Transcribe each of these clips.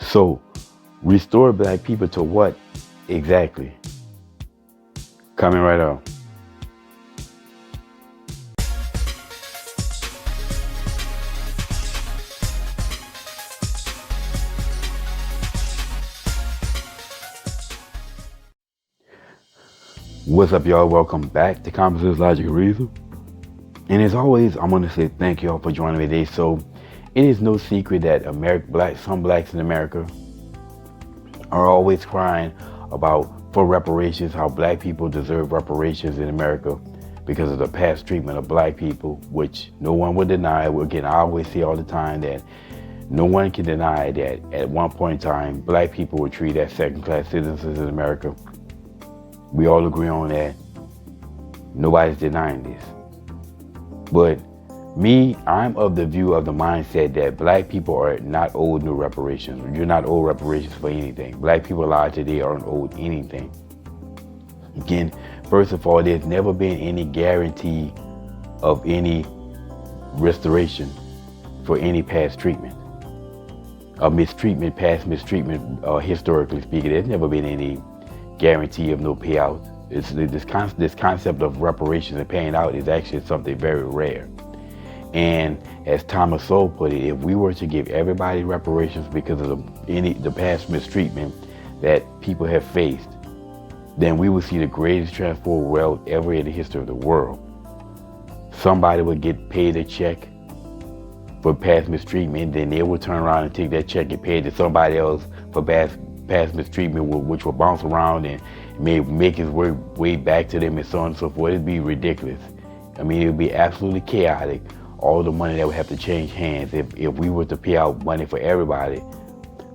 So, restore black people to what exactly? Coming right up. What's up, y'all? Welcome back to Conversations Logic and Reason. And as always, I want to say thank y'all for joining me today. So, it is no secret that some blacks in America are always crying for reparations, how black people deserve reparations in America because of the past treatment of black people, which no one will deny. Again, I always say all the time that no one can deny that at one point in time, black people were treated as second-class citizens in America. We all agree on that. Nobody's denying this. But I'm of the mindset that black people are not owed no reparations. You're not owed reparations for anything. Black people alive today aren't owed anything. Again, first of all, there's never been any guarantee of any restoration for any past treatment. Past mistreatment, historically speaking, there's never been any guarantee of no payout. This concept of reparations and paying out is actually something very rare. And as Thomas Sowell put it, if we were to give everybody reparations because of the past mistreatment that people have faced, then we would see the greatest transfer of wealth ever in the history of the world. Somebody would get paid a check for past mistreatment, then they would turn around and take that check and pay it to somebody else for past mistreatment, which will bounce around and may make its way back to them and so on and so forth. It'd be ridiculous. I mean, it would be absolutely chaotic. All the money that would have to change hands if we were to pay out money for everybody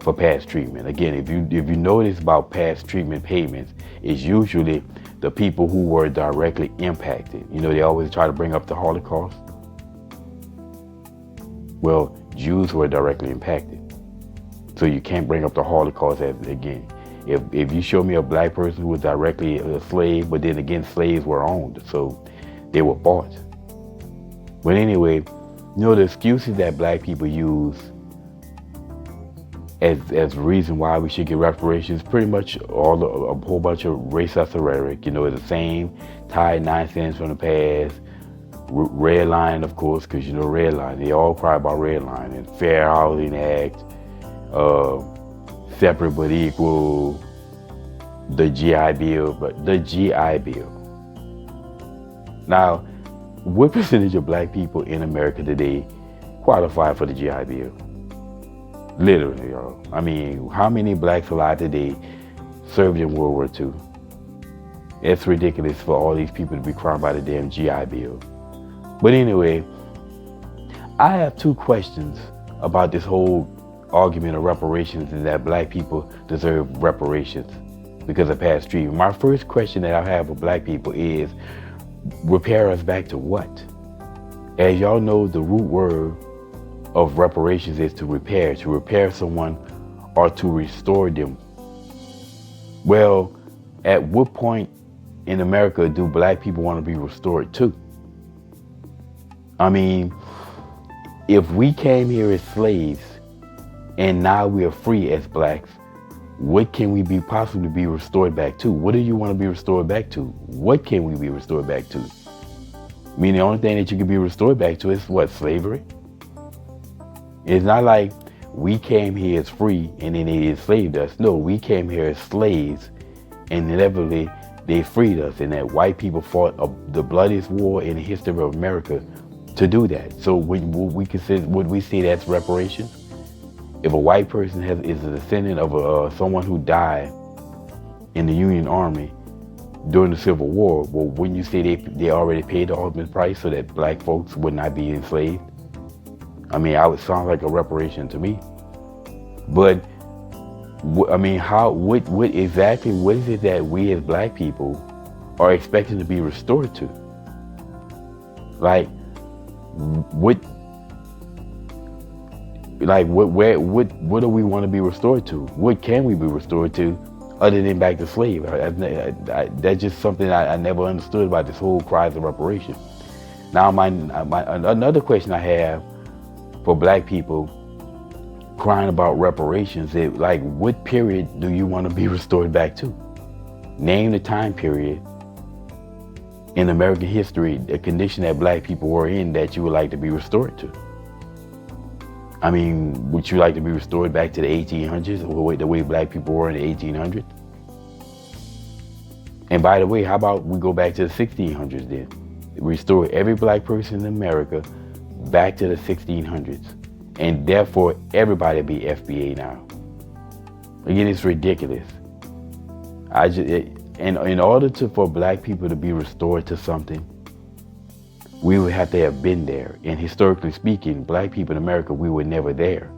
for past treatment. Again, if you notice about past treatment payments, it's usually the people who were directly impacted. You know, they always try to bring up the Holocaust. Well, Jews were directly impacted. So you can't bring up the Holocaust again. If you show me a black person who was directly a slave, but then again, slaves were owned, so they were bought. But anyway, the excuses that black people use as a reason why we should get reparations, pretty much a whole bunch of racist rhetoric. It's the same tired nonsense from the past. Red line, of course, because red line. They all cry about red line and Fair Housing Act, separate but equal, the GI Bill. Now, what percentage of black people in America today qualify for the GI Bill? Literally, y'all. I mean, how many blacks alive today served in World War II? It's ridiculous for all these people to be crying about the damn GI Bill. But anyway, I have two questions about this whole argument of reparations and that black people deserve reparations because of past treatment. My first question that I have for black people is, repair us back to what? As y'all know, the root word of reparations is to repair someone or to restore them. Well, at what point in America do black people want to be restored to? I mean, if we came here as slaves and now we are free as blacks, what can we possibly be restored back to? What do you want to be restored back to? What can we be restored back to? I mean, the only thing that you can be restored back to is what? Slavery? It's not like we came here as free and then they enslaved us. No, we came here as slaves and inevitably they freed us, and that white people fought the bloodiest war in the history of America to do that. So would we say that's reparations? If a white person is a descendant of someone who died in the Union Army during the Civil War, well, wouldn't you say they already paid the ultimate price so that black folks would not be enslaved? I mean, I would sound like a reparation to me. But I mean, what is it that we as black people are expected to be restored to? Like, what do we want to be restored to? What can we be restored to other than back to slave? That's just something I never understood about this whole cries of reparation. Now, another question I have for black people crying about reparations. Like, what period do you want to be restored back to? Name the time period in American history, the condition that black people were in, that you would like to be restored to. I mean, would you like to be restored back to the 1800s, or the way black people were in the 1800s? And by the way, how about we go back to the 1600s then? Restore every black person in America back to the 1600s. And therefore, everybody be FBA now. Again, it's ridiculous. And in order for black people to be restored to something, we would have to have been there. And historically speaking, black people in America, we were never there.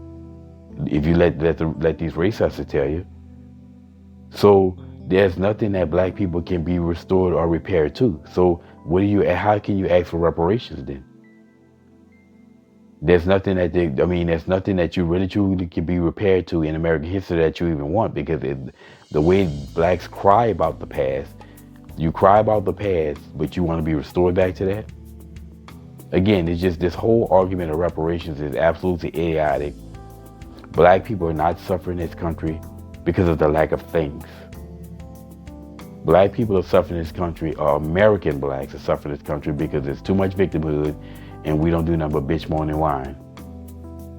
If you let these racists tell you. So there's nothing that black people can be restored or repaired to. So how can you ask for reparations then? There's nothing there's nothing that you really truly can be repaired to in American history that you even want, because the way blacks cry about the past, you cry about the past, but you want to be restored back to that? Again, it's just this whole argument of reparations is absolutely idiotic. Black people are not suffering in this country because of the lack of things. Black people are suffering in this country, or American blacks are suffering in this country, because there's too much victimhood, and we don't do nothing but bitch, moan, and whine.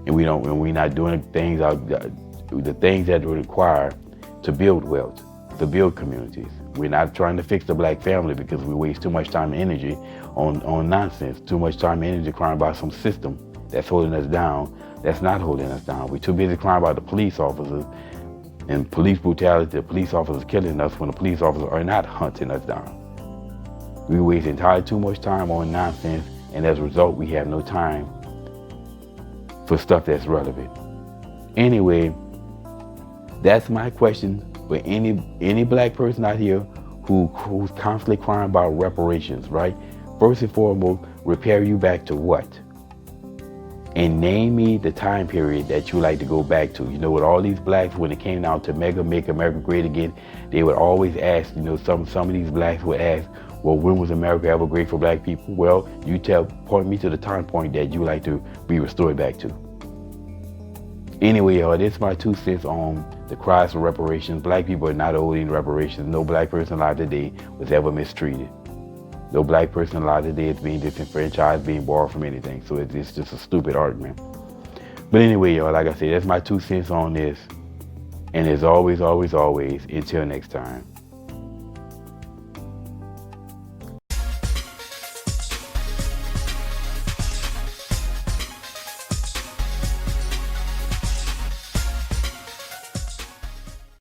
And we're not doing the things that are required to build wealth, to build communities. We're not trying to fix the black family because we waste too much time and energy on nonsense, too much time and energy crying about some system that's holding us down, that's not holding us down. We're too busy crying about the police officers and police brutality, the police officers killing us when the police officers are not hunting us down. We waste entirely too much time on nonsense, and as a result, we have no time for stuff that's relevant. Anyway, that's my question for any black person out here who's constantly crying about reparations, right? First and foremost, repair you back to what? And name me the time period that you like to go back to. You know, with all these blacks, when it came down to make America great again, they would always ask, some of these blacks would ask, well, when was America ever great for black people? Well, point me to the time point that you like to be restored back to. Anyway, y'all, this is my 2 cents on the cries for reparations. Black people are not owing reparations. No black person alive today was ever mistreated. No black person alive today is being disenfranchised, being borrowed from anything. So it's just a stupid argument. But anyway, y'all, like I said, that's my 2 cents on this. And as always, always, always, until next time.